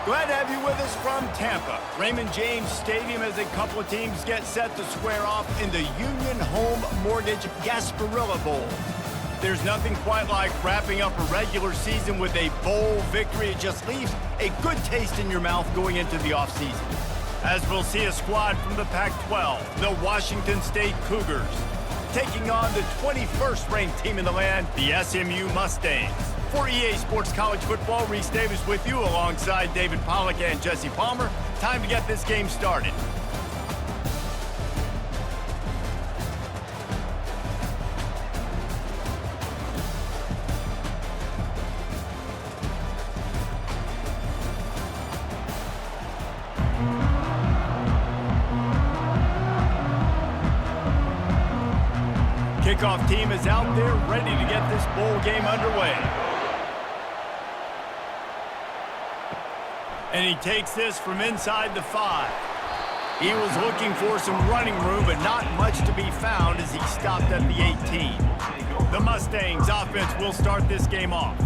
Glad to have you with us from Tampa. Raymond James Stadium as a couple of teams get set to square off in the Union Home Mortgage Gasparilla Bowl. There's nothing quite like wrapping up a regular season with a bowl victory. It just leaves a good taste in your mouth going into the offseason. As we'll see a squad from the Pac-12, the Washington State Cougars, taking on the 21st ranked team in the land, the SMU Mustangs. For EA Sports College Football, Reese Davis with you alongside David Pollack and Jesse Palmer. Time to get this game started. Kickoff team is out there ready to get this bowl game underway. And he takes this from inside the 5. He was looking for some running room, but not much to be found as he stopped at the 18. The Mustangs offense will start this game off.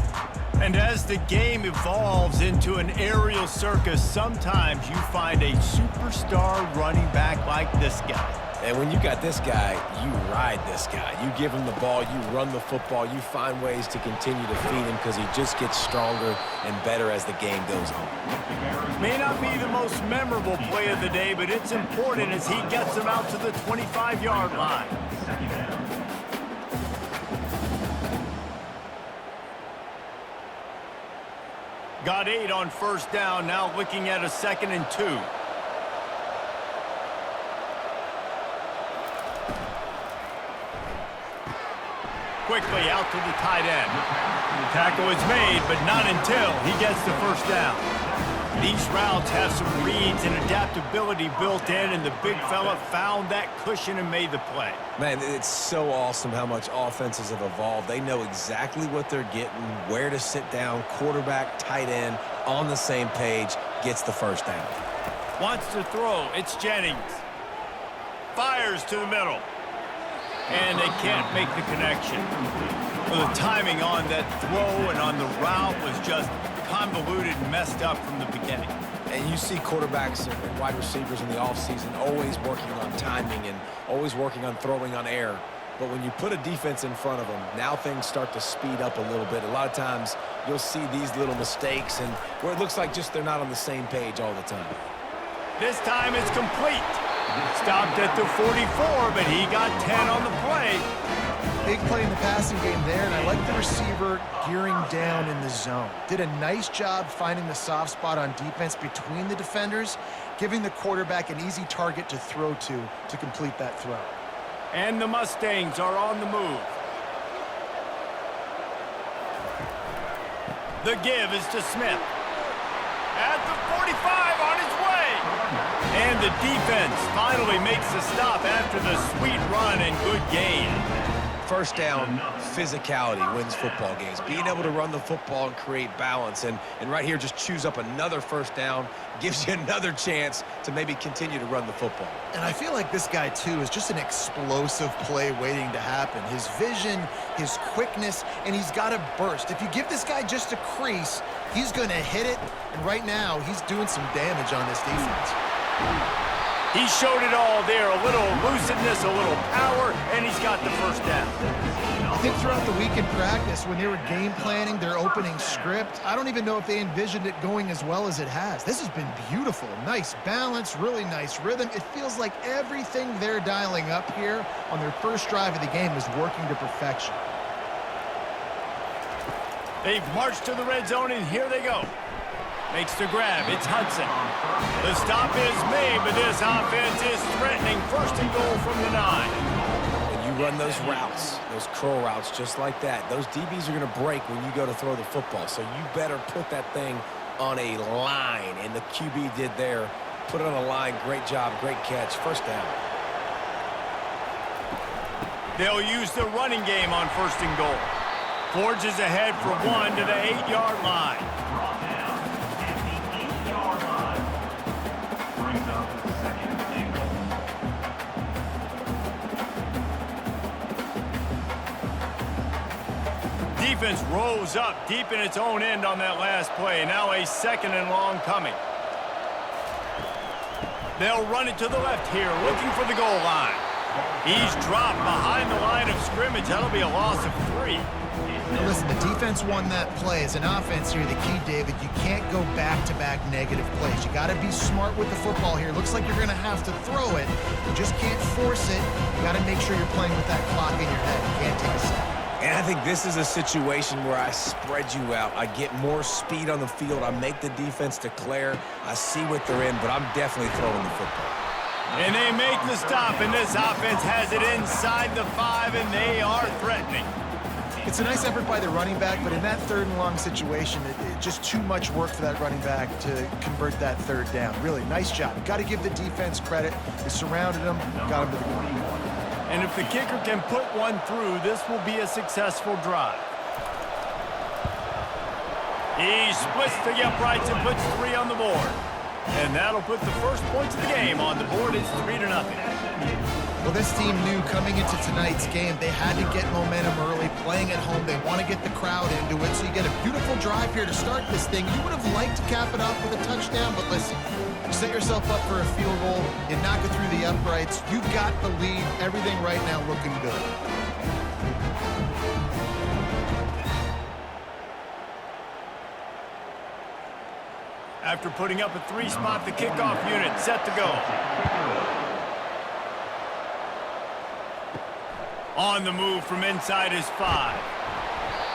And as the game evolves into an aerial circus, sometimes you find a superstar running back like this guy. And when you got this guy, you ride this guy. You give him the ball, you run the football, you find ways to continue to feed him because he just gets stronger and better as the game goes on. May not be the most memorable play of the day, but it's important as he gets him out to the 25-yard line. Got 8 on first down, now looking at a 2nd and 2. Quickly out to the tight end. The tackle is made, but not until he gets the first down. These routes have some reads and adaptability built in, and the big fella found that cushion and made the play. Man, it's so awesome how much offenses have evolved. They know exactly what they're getting, where to sit down, quarterback, tight end, on the same page, gets the first down. Wants to throw, it's Jennings. Fires to the middle. And they can't make the connection. Well, the timing on that throw and on the route was just convoluted and messed up from the beginning. And you see quarterbacks and wide receivers in the offseason always working on timing and always working on throwing on air. But when you put a defense in front of them, now things start to speed up a little bit. A lot of times you'll see these little mistakes and where it looks like just they're not on the same page all the time. This time it's complete. Stopped at the 44, but he got 10 on the play. Big play in the passing game there, and I like the receiver gearing down in the zone. Did a nice job finding the soft spot on defense between the defenders, giving the quarterback an easy target to throw to complete that throw. And the Mustangs are on the move. The give is to Smith. At the 45 on his way. And the defense finally makes a stop after the sweet run and good gain. First down, physicality wins football games. Being able to run the football and create balance. And right here, just choose up another first down, gives you another chance to maybe continue to run the football. And I feel like this guy, too, is just an explosive play waiting to happen. His vision, his quickness, and he's got a burst. If you give this guy just a crease, he's going to hit it. And right now, he's doing some damage on this defense. He showed it all there, a little elusiveness, a little power, and he's got the first down. I think throughout the week in practice, when they were game planning their opening script, I don't even know if they envisioned it going as well as it has. This has been beautiful. Nice balance, really nice rhythm. It feels like everything they're dialing up here on their first drive of the game is working to perfection. They've marched to the red zone, and here they go. Makes the grab. It's Hudson. The stop is made, but this offense is threatening. First and goal from the 9. When you run those routes, those curl routes just like that, those DBs are going to break when you go to throw the football. So you better put that thing on a line, and the QB did there. Put it on a line. Great job. Great catch. First down. They'll use the running game on first and goal. Forges ahead for 1 to the 8-yard line. offense rose up deep in its own end on that last play. Now a 2nd and long coming. They'll run it to the left here, looking for the goal line. He's dropped behind the line of scrimmage. That'll be a loss of 3. Now listen, the defense won that play. As an offense here, the key, David, you can't go back-to-back negative plays. You got to be smart with the football here. Looks like you're going to have to throw it. You just can't force it. You got to make sure you're playing with that clock in your head. You can't take a sack. And I think this is a situation where I spread you out. I get more speed on the field. I make the defense declare. I see what they're in, but I'm definitely throwing the football. And they make the stop, and this offense has it inside the 5, and they are threatening. It's a nice effort by the running back, but in that 3rd and long situation, it's just too much work for that running back to convert that 3rd down. Really, nice job. Got to give the defense credit. They surrounded him, got him to the goal. And if the kicker can put one through, this will be a successful drive. He splits the uprights and puts 3 on the board. And that'll put the first points of the game on the board. It's 3-0. Well, this team knew coming into tonight's game they had to get momentum early, playing at home. They want to get the crowd into it, so you get a beautiful drive here to start this thing. You would have liked to cap it off with a touchdown, but listen, you set yourself up for a field goal, you knock it through the uprights, you've got the lead, everything right now looking good. After putting up a 3-spot, the kickoff unit set to go. On the move from inside his 5.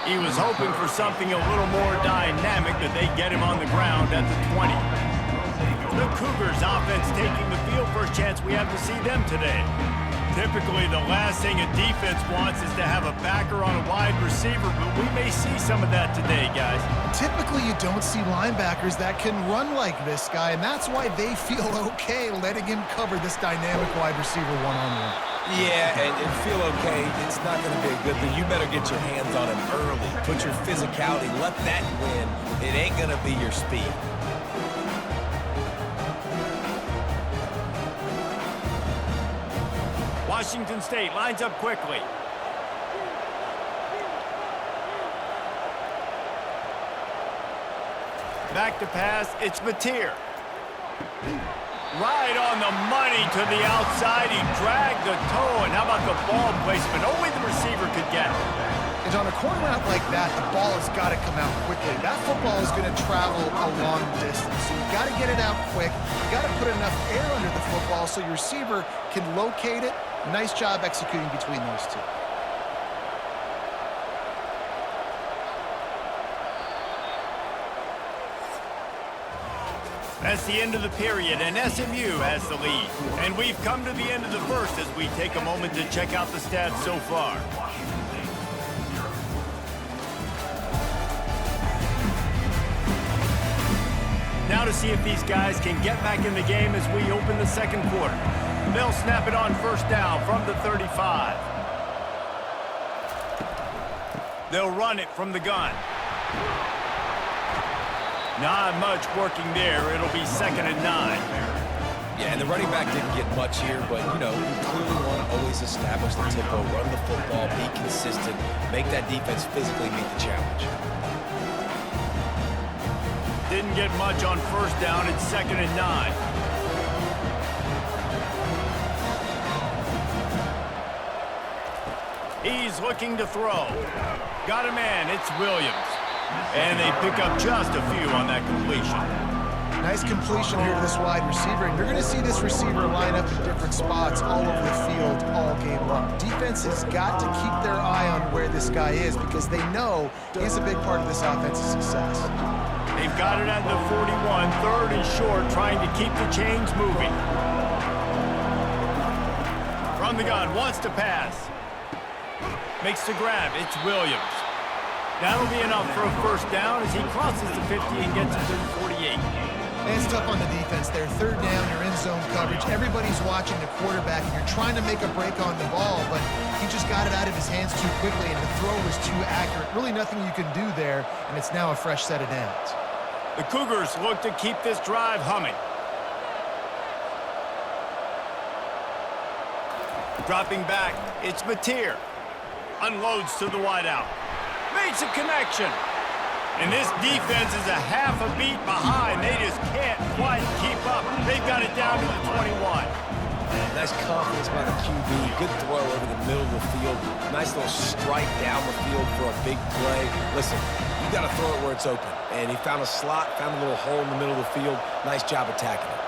He was hoping for something a little more dynamic, but they get him on the ground at the 20. The Cougars offense taking the field. First chance we have to see them today. Typically, the last thing a defense wants is to have a backer on a wide receiver, but we may see some of that today, guys. Typically, you don't see linebackers that can run like this guy, and that's why they feel okay letting him cover this dynamic wide receiver one-on-one. Yeah, and feel okay. It's not going to be a good thing. You better get your hands on him early. Put your physicality. Let that win. It ain't going to be your speed. Washington State lines up quickly. Back to pass. It's Mateer. Right on the money to the outside. He dragged the toe. And how about the ball placement? Only the receiver could get it. And on a corner route like that, the ball has got to come out quickly. That football is going to travel a long distance. So you've got to get it out quick. You've got to put enough air under the football so your receiver can locate it. Nice job executing between those two. That's the end of the period, and SMU has the lead. And we've come to the end of the first as we take a moment to check out the stats so far. Now to see if these guys can get back in the game as we open the second quarter. They'll snap it on first down from the 35. They'll run it from the gun. Not much working there. It'll be 2nd and 9. Yeah, and the running back didn't get much here, but, you know, you clearly want to always establish the tempo, run the football, be consistent, make that defense physically meet the challenge. Didn't get much on first down. It's 2nd and 9. He's looking to throw. Got a man. It's Williams. And they pick up just a few on that completion. Nice completion here to this wide receiver. And you're going to see this receiver line up in different spots all over the field all game long. Defense has got to keep their eye on where this guy is because they know he's a big part of this offense's success. They've got it at the 41, 3rd and short, trying to keep the chains moving. From the gun, wants to pass. Makes the grab. It's Williams. That'll be enough for a first down as he crosses the 50 and gets it to the 48. And it's tough on the defense there. 3rd down, you're in zone coverage. Everybody's watching the quarterback, and you're trying to make a break on the ball, but he just got it out of his hands too quickly, and the throw was too accurate. Really nothing you can do there, and it's now a fresh set of downs. The Cougars look to keep this drive humming. Dropping back, it's Mateer. Unloads to the wideout. Makes a connection. And this defense is a half a beat behind. They just can't quite keep up. They've got it down to the 21. Nice confidence by the QB. Good throw over the middle of the field. Nice little strike down the field for a big play. Listen, you got to throw it where it's open. And he found a slot, found a little hole in the middle of the field. Nice job attacking it.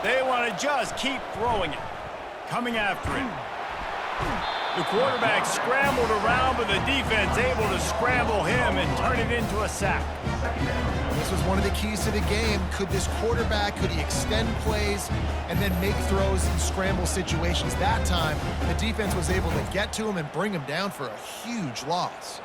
They want to just keep throwing it. Coming after it. The quarterback scrambled around, but the defense able to scramble him and turn it into a sack. This was one of the keys to the game. Could this quarterback, could he extend plays and then make throws in scramble situations? That time, the defense was able to get to him and bring him down for a huge loss.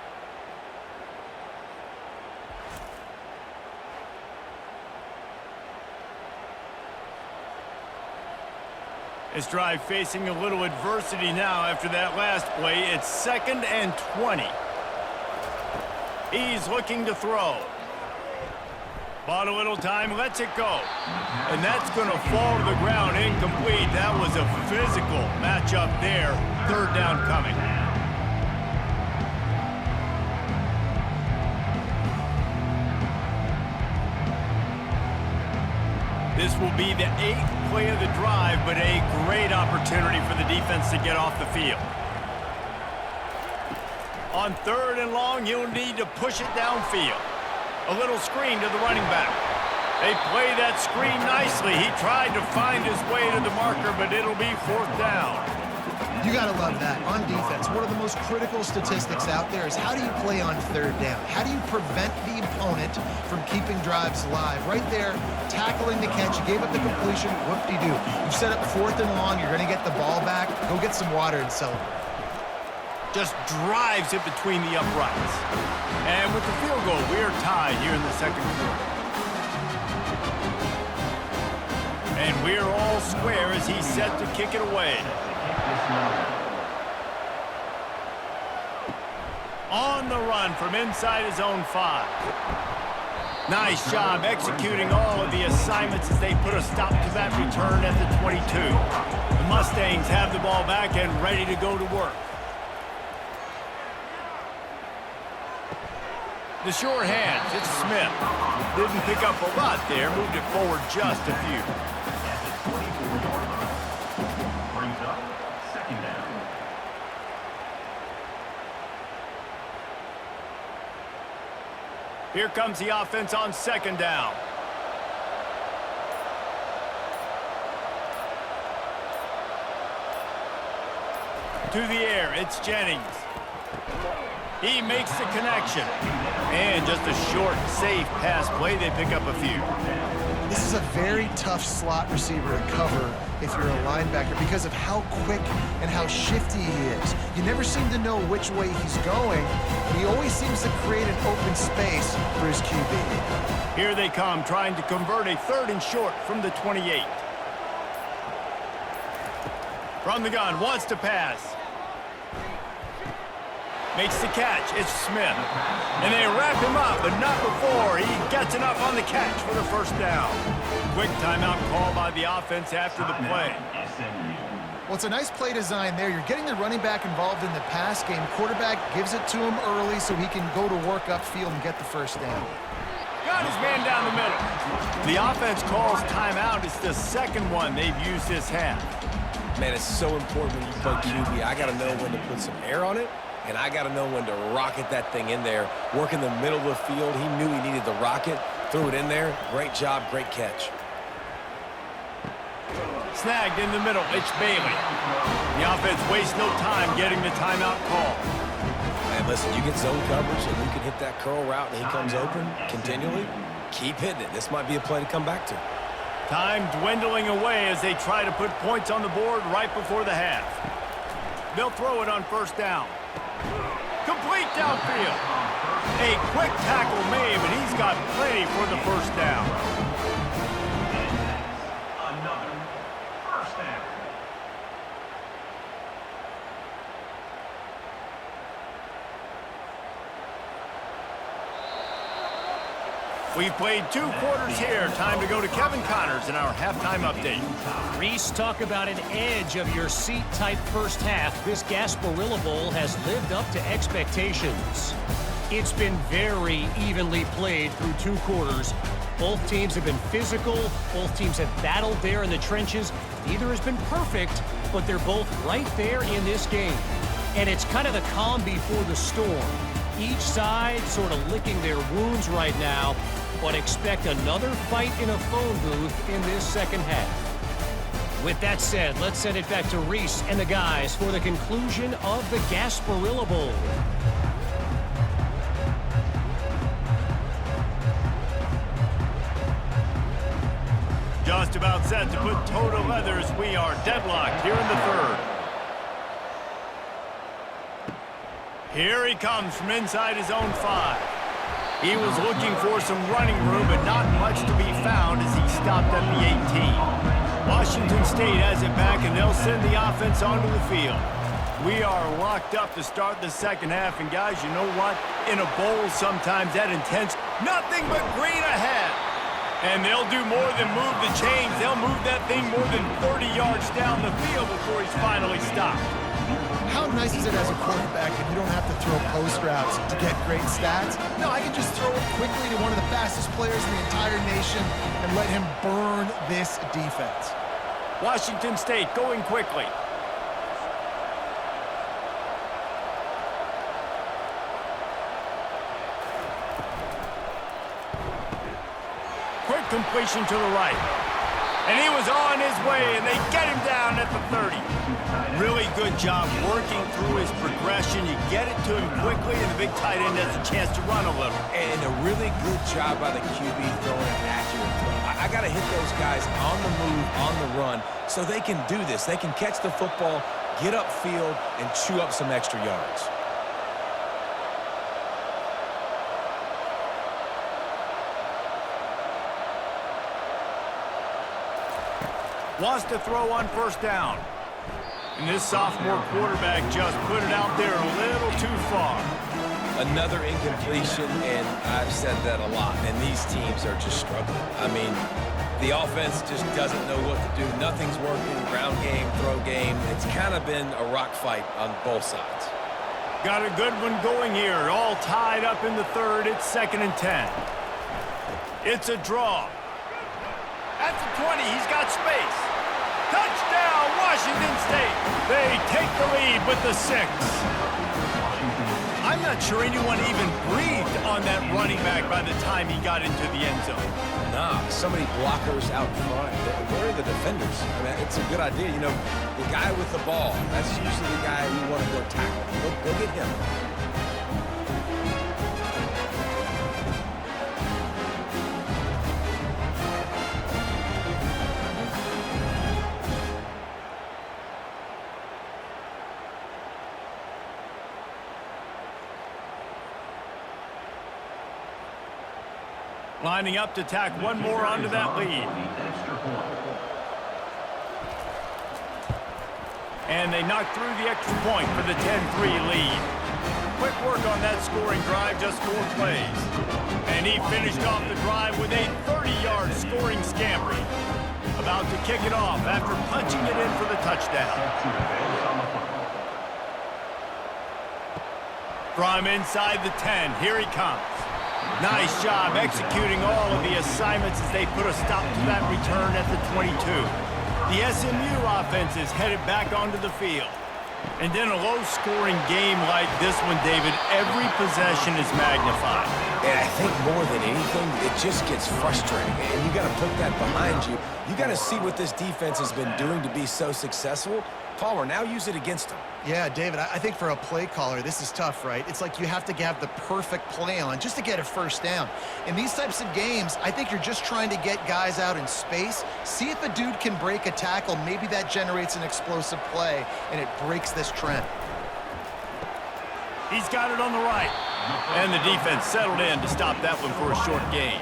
This drive facing a little adversity now after that last play. It's 2nd and 20. He's looking to throw. Bought a little time, lets it go. And that's going to fall to the ground, incomplete. That was a physical matchup there. 3rd down coming. This will be the 8th play of the drive, but a great opportunity for the defense to get off the field. On 3rd and long, you'll need to push it downfield. A little screen to the running back. They play that screen nicely. He tried to find his way to the marker, but it'll be 4th down. You got to love that. On defense, one of the most critical statistics out there is how do you play on 3rd down? How do you prevent the opponent from keeping drives alive? Right there, tackling the catch. You gave up the completion. Whoop-de-doo. You set up 4th and long. You're going to get the ball back. Go get some water and celebrate. Just drives it between the uprights. And with the field goal, we're tied here in the 2nd quarter. And we're all square as he's set to kick it away. On the run from inside his own 5. Nice job executing all of the assignments as they put a stop to that return at the 22. The Mustangs have the ball back and ready to go to work. The sure hands, it's Smith. Didn't pick up a lot there, moved it forward just a few. Here comes the offense on 2nd down. To the air, it's Jennings. He makes the connection. And just a short, safe pass play. They pick up a few. This is a very tough slot receiver to cover if you're a linebacker because of how quick and how shifty he is. You never seem to know which way he's going, but he always seems to create an open space for his QB. Here they come, trying to convert a 3rd and short from the 28. From the gun, wants to pass. Makes the catch. It's Smith. And they wrap him up, but not before he gets enough on the catch for the 1st down. Quick timeout call by the offense after the play. Well, it's a nice play design there. You're getting the running back involved in the pass game. Quarterback gives it to him early so he can go to work upfield and get the 1st down. Got his man down the middle. The offense calls timeout. It's the 2nd one they've used this half. Man, it's so important when you play QB. I got to know when to put some air on it. And I got to know when to rocket that thing in there. Work in the middle of the field. He knew he needed the rocket. Threw it in there. Great job, great catch. Snagged in the middle. It's Bailey. The offense wastes no time getting the timeout call. And listen, you get zone coverage and you can hit that curl route and he comes open continually. Keep hitting it. This might be a play to come back to. Time dwindling away as they try to put points on the board right before the half. They'll throw it on 1st down. Complete downfield. A quick tackle made, but he's got plenty for the 1st down. Another 1st down. We've played 2 quarters here. Time to go to Kevin Connors in our halftime update. Reese, talk about an edge of your seat type first half. This Gasparilla Bowl has lived up to expectations. It's been very evenly played through 2 quarters. Both teams have been physical. Both teams have battled there in the trenches. Neither has been perfect, but they're both right there in this game. And it's kind of the calm before the storm. Each side sort of licking their wounds right now, but expect another fight in a phone booth in this second half. With that said, let's send it back to Reese and the guys for the conclusion of the Gasparilla Bowl. Just about set to put toe to leathers. We are deadlocked here in the third. Here he comes from inside his own 5. He was looking for some running room, but not much to be found as he stopped at the 18. Washington State has it back, and they'll send the offense onto the field. We are locked up to start the second half, and guys, you know what? In a bowl, sometimes that intense, nothing but green ahead. And they'll do more than move the chains. They'll move that thing more than 30 yards down the field before he's finally stopped. How nice is it as a quarterback that you don't have to throw post routes to get great stats? No, I can just throw it quickly to one of the fastest players in the entire nation and let him burn this defense. Washington State going quickly. Quick completion to the right. And he was on his way, and they get him down at the 30. Really good job working through his progression. You get it to him quickly, and the big tight end has a chance to run a little. And a really good job by the QB throwing an accurate throw. I got to hit those guys on the move, on the run, so they can do this. They can catch the football, get upfield, and chew up some extra yards. Wants to throw on first down. And this sophomore quarterback just put it out there a little too far. Another incompletion, and I've said that a lot, and these teams are just struggling. I mean, the offense just doesn't know what to do. Nothing's working, ground game, throw game. It's kind of been a rock fight on both sides. Got a good one going here. All tied up in the third. It's 2nd and 10. It's a draw. At the 20, he's got space. Touchdown, Washington State. They take the lead with the 6. I'm not sure anyone even breathed on that running back by the time he got into the end zone. Nah, so many blockers out front. Where are the defenders? I mean, it's a good idea. You know, the guy with the ball, that's usually the guy you want to go tackle. Go get him. Lining up to tack one more onto that lead. And they knock through the extra point for the 10-3 lead. Quick work on that scoring drive, just 4 plays. And he finished off the drive with a 30-yard scoring scamper. About to kick it off after punching it in for the touchdown. From inside the 10, here he comes. Nice job executing all of the assignments as they put a stop to that return at the 22. The SMU offense is headed back onto the field. And in a low-scoring game like this one, David, every possession is magnified. And I think more than anything, it just gets frustrating. And you got to put that behind you. You got to see what this defense has been doing to be so successful. Palmer, now use it against them. Yeah, David, I think for a play caller, this is tough, right? It's like you have to have the perfect play on just to get a first down. In these types of games, I think you're just trying to get guys out in space, see if a dude can break a tackle. Maybe that generates an explosive play, and it breaks this trend. He's got it on the right. And the defense settled in to stop that one for a short gain.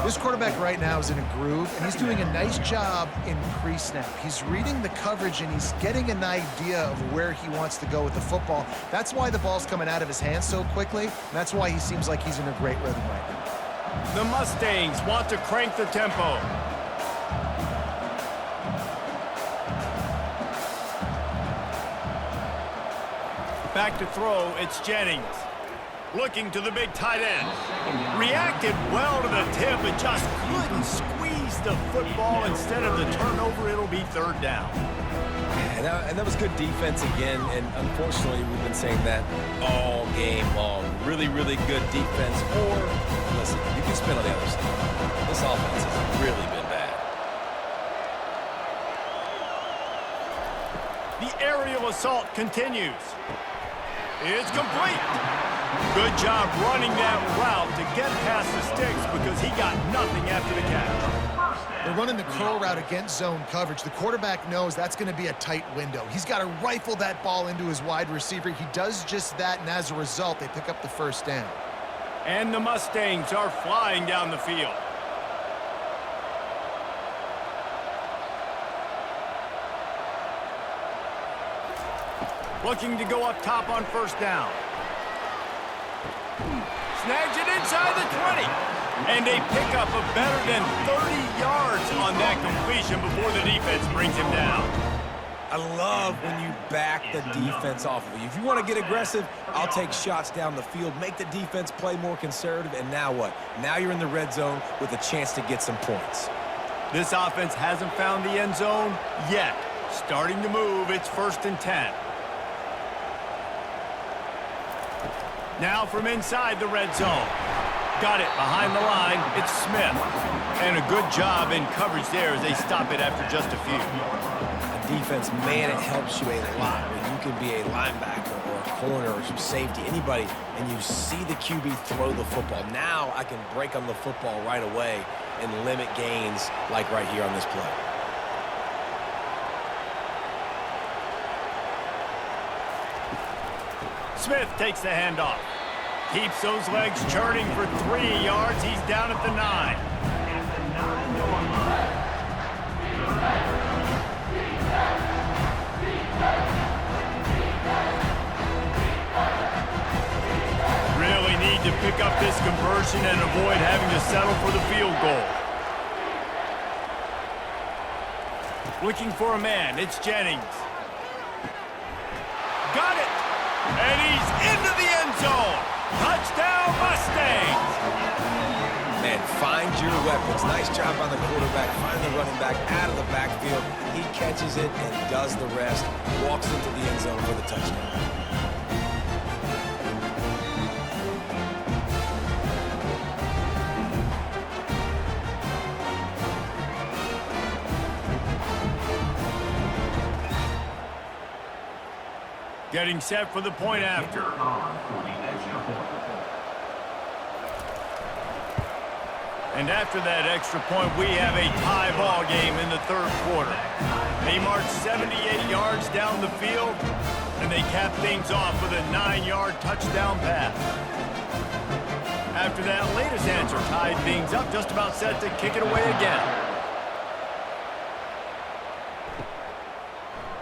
This quarterback right now is in a groove, and he's doing a nice job in pre-snap. He's reading the coverage, and he's getting an idea of where he wants to go with the football. That's why the ball's coming out of his hands so quickly, and that's why he seems like he's in a great rhythm right now. The Mustangs want to crank the tempo. Back to throw, it's Jennings. Looking to the big tight end. Reacted well to the tip, but just couldn't squeeze the football. Instead of the turnover, it'll be third down. And that was good defense again, and unfortunately, we've been saying that all game long. Really, really good defense. Or, listen, you can spin on the other side. This offense has really been bad. The aerial assault continues. It's complete. Good job running that route to get past the sticks because he got nothing after the catch. They're running the curl route against zone coverage. The quarterback knows that's going to be a tight window. He's got to rifle that ball into his wide receiver. He does just that, and as a result, they pick up the first down. And the Mustangs are flying down the field. Looking to go up top on first down. Snags it inside the 20. And a pickup of better than 30 yards on that completion before the defense brings him down. I love when you back the defense off of you. If you want to get aggressive, I'll take shots down the field, make the defense play more conservative, and now what? Now you're in the red zone with a chance to get some points. This offense hasn't found the end zone yet. Starting to move, it's 1st and 10. Now from inside the red zone. Got it behind the line. It's Smith. And a good job in coverage there as they stop it after just a few. The defense, man, it helps you a lot when you can be a linebacker or a corner or some safety, anybody, and you see the QB throw the football. Now I can break on the football right away and limit gains like right here on this play. Smith takes the handoff. Keeps those legs churning for 3 yards. He's down at the 9. Really need to pick up this conversion and avoid having to settle for the field goal. Looking for a man. It's Jennings. Got it. And he's into the end zone. Touchdown, Mustangs! Man, find your weapons. Nice job on the quarterback. Find the running back out of the backfield. He catches it and does the rest. Walks into the end zone for the touchdown. Getting set for the point after. And after that extra point, we have a tie ball game in the 3rd quarter. They march 78 yards down the field, and they cap things off with a 9-yard touchdown pass. After that latest answer tied things up, just about set to kick it away again.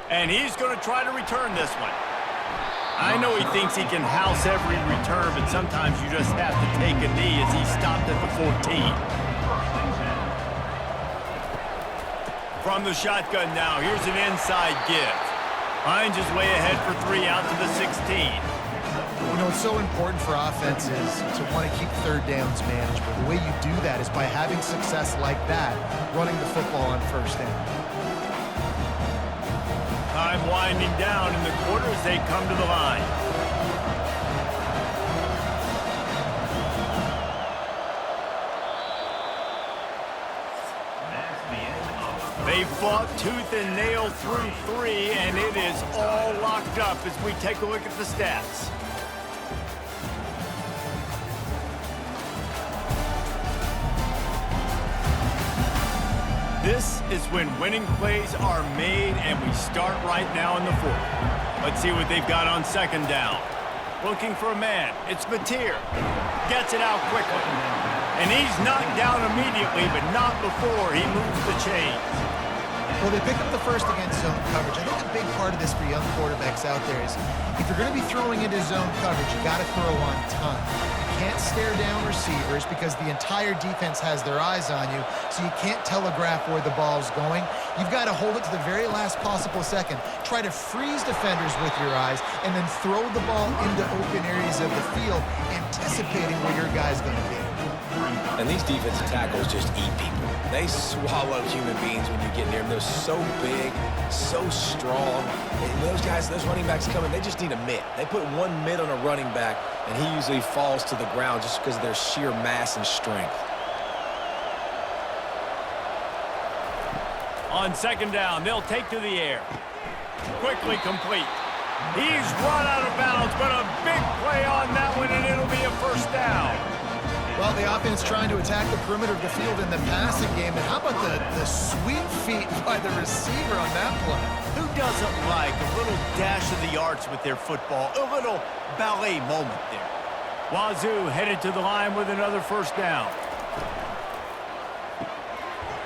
And he's going to try to return this one. I know he thinks he can house every return, but sometimes you just have to take a knee as he stopped at the 14. From the shotgun now, here's an inside give. Hines is way ahead for 3 out to the 16. You know, it's so important for offenses to want to keep 3rd downs manageable. The way you do that is by having success like that, running the football on 1st down. Time winding down in the quarter as they come to the line. They fought tooth and nail through 3, and it is all locked up as we take a look at the stats. This is when winning plays are made, and we start right now in the 4th. Let's see what they've got on 2nd down. Looking for a man. It's Mateer. Gets it out quickly. And he's knocked down immediately, but not before he moves the chains. Well, they pick up the first against zone coverage. I think a big part of this for young quarterbacks out there is if you're going to be throwing into zone coverage, you got to throw on time. You can't stare down receivers because the entire defense has their eyes on you, so you can't telegraph where the ball's going. You've got to hold it to the very last possible second. Try to freeze defenders with your eyes and then throw the ball into open areas of the field, anticipating where your guy's going to be. And these defensive tackles just eat people. They swallow human beings when you get near them. They're so big, so strong. And those guys, those running backs coming, they just need a mitt. They put one mitt on a running back, and he usually falls to the ground just because of their sheer mass and strength. On second down, they'll take to the air. Quickly complete. He's run out of bounds, but a big play on that one, and it'll be a first down. Well, the offense trying to attack the perimeter of the field in the passing game. And how about the sweet feet by the receiver on that play? Who doesn't like a little dash of the arts with their football? A little ballet moment there. Wazoo headed to the line with another first down.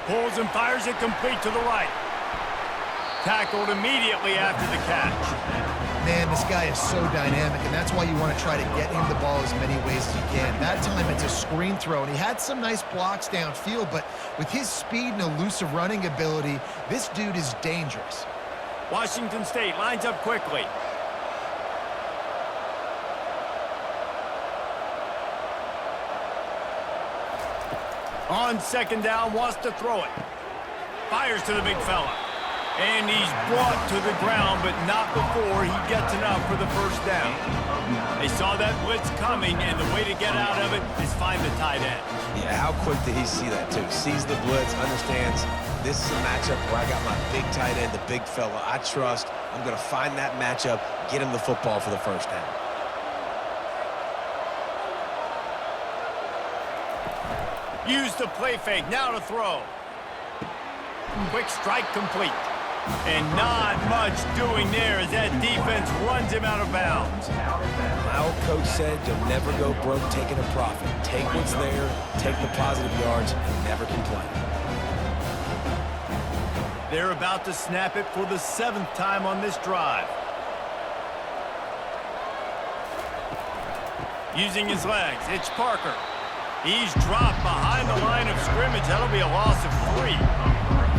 Pulls and fires it complete to the right. Tackled immediately after the catch. Man, this guy is so dynamic, and that's why you want to try to get him the ball as many ways as you can. That time, it's a screen throw, and he had some nice blocks downfield, but with his speed and elusive running ability, this dude is dangerous. Washington State lines up quickly. On second down, wants to throw it. Fires to the big fella. And he's brought to the ground, but not before he gets enough for the first down. They saw that blitz coming, and the way to get out of it is find the tight end. Yeah, how quick did he see that, too? Sees the blitz, understands this is a matchup where I got my big tight end, the big fella I trust. I'm going to find that matchup, get him the football for the first down. Use the play fake, now to throw. Quick strike complete. And not much doing there as that defense runs him out of bounds. My old coach said you'll never go broke taking a profit. Take what's there, take the positive yards, and never complain. They're about to snap it for the 7th time on this drive. Using his legs, it's Parker. He's dropped behind the line of scrimmage. That'll be a loss of 3.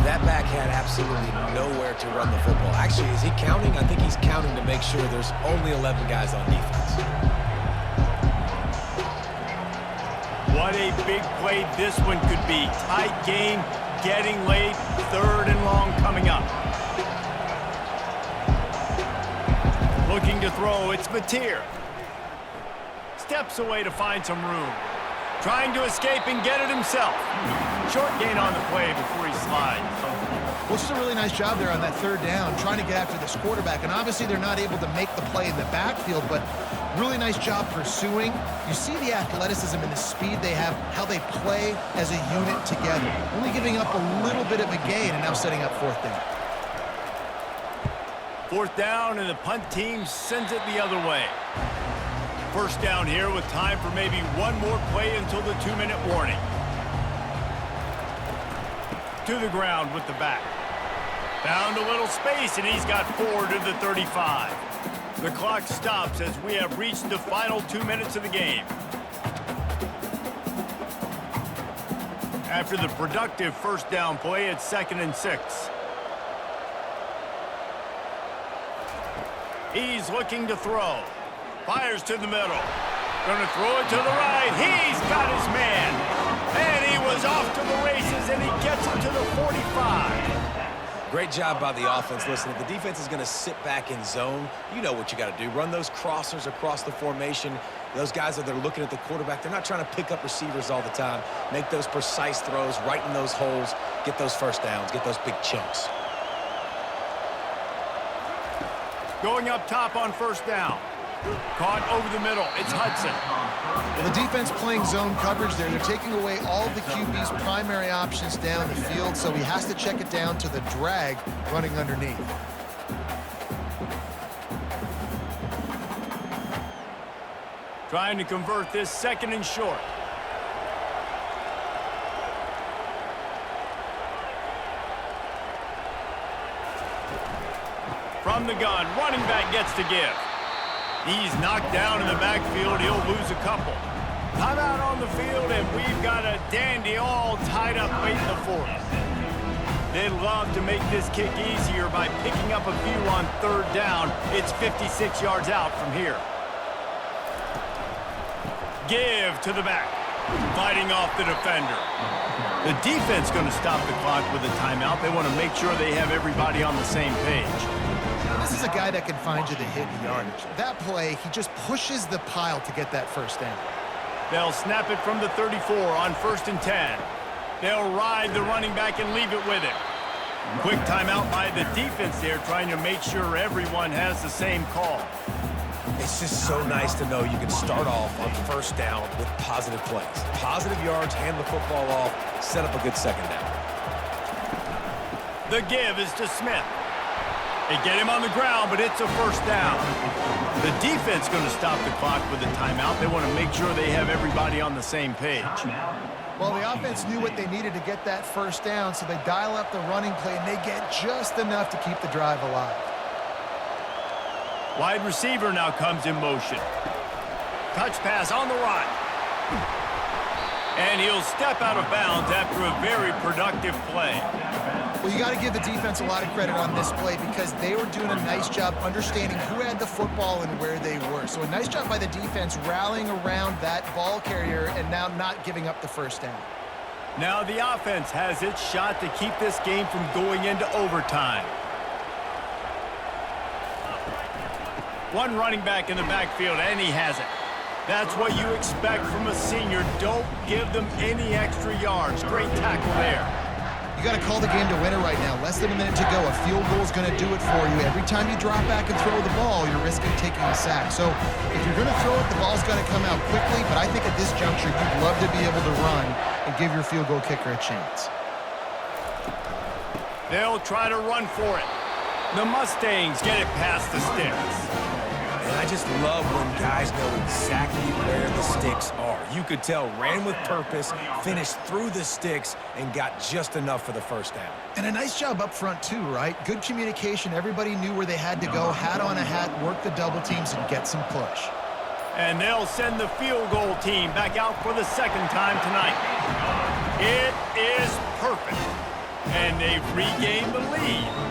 That back had absolutely nowhere to run the football. Actually, is he counting? I think he's counting to make sure there's only 11 guys on defense. What a big play this one could be. Tight game, getting late, 3rd and long coming up. Looking to throw, it's Mateer. Steps away to find some room. Trying to escape and get it himself. Short gain on the play before he slides. Well, just a really nice job there on that 3rd down, trying to get after this quarterback. And obviously, they're not able to make the play in the backfield, but really nice job pursuing. You see the athleticism and the speed they have, how they play as a unit together. Only giving up a little bit of a gain and now setting up 4th down. 4th down, and the punt team sends it the other way. First down here with time for maybe one more play until the 2-minute warning. To the ground with the back. Found a little space, and he's got 4 to the 35. The clock stops as we have reached the final 2 minutes of the game. After the productive first down play, it's 2nd and 6. He's looking to throw. Fires to the middle. Gonna throw it to the right. He's got his man. And he was off to the races, and he gets it to the 45. Great job by the offense. Listen, if the defense is going to sit back in zone, you know what you got to do. Run those crossers across the formation. Those guys that are looking at the quarterback, they're not trying to pick up receivers all the time. Make those precise throws right in those holes. Get those first downs. Get those big chunks. Going up top on first down. Caught over the middle. It's Hudson. Well, the defense playing zone coverage there. They're taking away all the QB's primary options down the field, so he has to check it down to the drag running underneath. Trying to convert this 2nd and short. from the gun. Running back gets to give. He's knocked down in the backfield. He'll lose a couple. Timeout on the field, and we've got a dandy all tied up late in the fourth. They'd love to make this kick easier by picking up a few on third down. It's 56 yards out from here. Give to the back. Fighting off the defender. The defense going to stop the clock with a timeout. They want to make sure they have everybody on the same page. This is a guy that can find you the hidden yardage. That play, he just pushes the pile to get that first down. They'll snap it from the 34 on 1st and 10. They'll ride the running back and leave it with him. Quick timeout by the defense there, trying to make sure everyone has the same call. It's just so nice to know you can start off on first down with positive plays. Positive yards, hand the football off, set up a good second down. The give is to Smith. They get him on the ground, but it's a first down. The defense going to stop the clock with a timeout. They want to make sure they have everybody on the same page. Well, the offense knew what they needed to get that first down, so they dial up the running play, and they get just enough to keep the drive alive. Wide receiver now comes in motion. Touch pass on the right. And he'll step out of bounds after a very productive play. Well, you got to give the defense a lot of credit on this play because they were doing a nice job understanding who had the football and where they were. So a nice job by the defense rallying around that ball carrier and now not giving up the first down. Now the offense has its shot to keep this game from going into overtime. One running back in the backfield, and he has it. That's what you expect from a senior. Don't give them any extra yards. Great tackle there. You got to call the game to win it right now. Less than a minute to go. A field goal is going to do it for you. Every time you drop back and throw the ball, you're risking taking a sack. So if you're going to throw it, the ball's got to come out quickly. But I think at this juncture, you'd love to be able to run and give your field goal kicker a chance. They'll try to run for it. The Mustangs get it past the sticks. And I just love when guys know exactly where the sticks are. You could tell ran with purpose, finished through the sticks, and got just enough for the first down. And a nice job up front, too, right? Good communication. Everybody knew where they had to go. Hat on a hat, work the double teams, and get some push. And they'll send the field goal team back out for the second time tonight. It is perfect. And they've regained the lead.